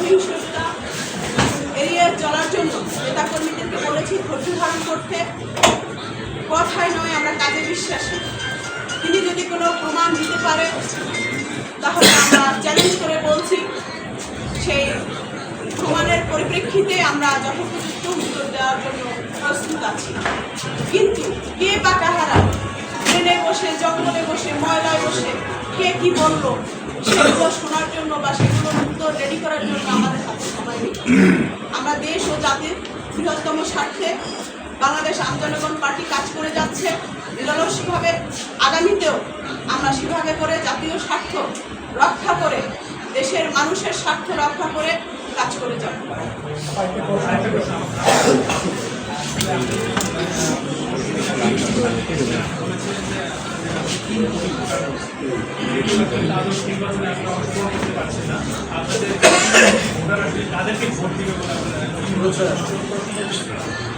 সহিংসতা এড়িয়ে চলার জন্য নেতাকর্মীদেরকে বলেছি ধৈর্য ধারণ করতে। কথায় নয়, আমরা কাজে বিশ্বাসী। তিনি যদি কোনো প্রমাণ দিতে পারে তাহলে আমরা চ্যালেঞ্জ করে বলছি, সেই প্রমাণের পরিপ্রেক্ষিতে আমরা যথোপযুক্ত উত্তর দেওয়ার জন্য প্রস্তুত আছি। কিন্তু কে বা কাহারা ট্রেনে বসে, জঙ্গলে বসে, ময়লায় বসে কে কি বললো সেগুলো শোনার জন্য বা সেগুলোর উত্তর রেডি করার জন্য আমাদের হাতে সময় নেই। আমরা দেশ ও জাতির বৃহত্তম স্বার্থে বাংলাদেশ আন্দোলন পার্টি কাজ করে যাচ্ছে নিরলসভাবে। আগামীতেও আমরা সেভাবে করে জাতীয় স্বার্থ রক্ষা করে, দেশের মানুষের স্বার্থ রক্ষা করে কাজ করে যাব।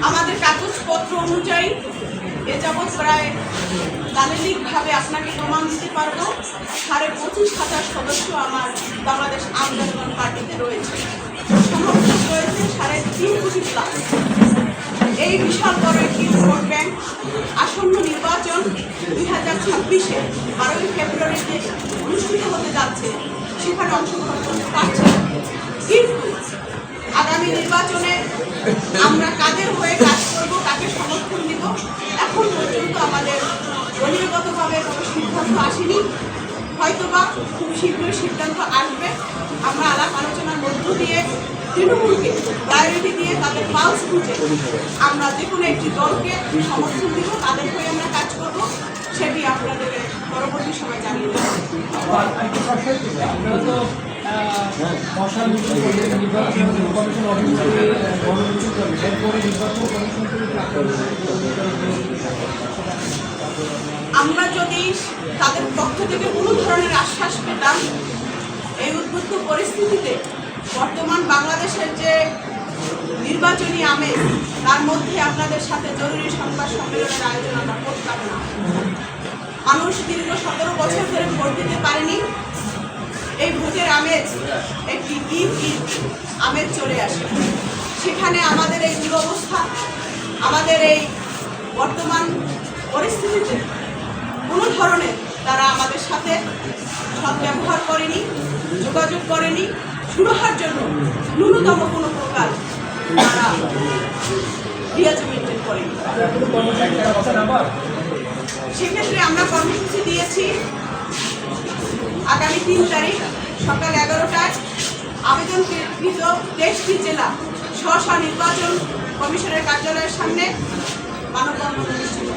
আমাদের কাগজপত্র অনুযায়ী এ যাবৎ প্রায় দালিলিকভাবে আপনাকে প্রমাণ দিতে পারবো 25,500 সদস্য আমার বাংলাদেশ আন্দোলন পার্টিতে রয়েছে। সমর্থক রয়েছে 3.5 কোটি প্লাস। এই বিশাল বড় একটি ভোট ব্যাংক আসন্ন নির্বাচন 2026-এ 12ই ফেব্রুয়ারিতে অনুষ্ঠিত হতে যাচ্ছে, সেখানে অংশগ্রহণ করতে পারছে। কিন্তু আগামী নির্বাচনে আমরা কাদের হয়ে কাজ করব, কাকে সমর্থন দিব, এখন পর্যন্ত আমাদের দলীয়গতভাবে কোনো সিদ্ধান্ত আসেনি। হয়তোবা খুব শীঘ্রই সিদ্ধান্ত আসবে। আমরা আলাপ আলোচনার মধ্য দিয়ে তৃণমূলকে প্রায়োরিটি দিয়ে তাদের পালস বুঝে আমরা যে কোনো একটি দলকে সমর্থন দিব, তাদের হয়ে আমরা কাজ করব। সেটি আপনাদের পরবর্তী সময় জানিয়ে দেব। আমরা যদি তাদের পক্ষ থেকে কোনো ধরনের আশ্বাস পেতাম, এই উদ্বুদ্ধ পরিস্থিতিতে বর্তমান বাংলাদেশের যে নির্বাচনী আমেজ, তার মধ্যে আপনাদের সাথে জরুরি সংবাদ সম্মেলনের আয়োজন আমরা করতাম না। মানুষ দীর্ঘ 17 বছর ধরে ভোট দিতে পারেনি। এই ভোটের আমেজ একটি ঈদ আমেজ চলে আসে। সেখানে আমাদের এই দুরবস্থা, আমাদের এই বর্তমান পরিস্থিতিতে কোনো ধরনের তারা আমাদের সাথে সদ্ব্যবহার করেনি, যোগাযোগ করেনি, সুরাহার জন্য ন্যূনতম কোনো প্রকার তারা রিয়াজে মেনটেন করেনি। সেক্ষেত্রে আমরা কর্মসূচি দিয়েছি আগামী 3 তারিখ সকাল 11টায় আবেদনকৃত 23টি জেলা স্ব নির্বাচন কমিশনের কার্যালয়ের সামনে মানববন্ধন অনুষ্ঠিত।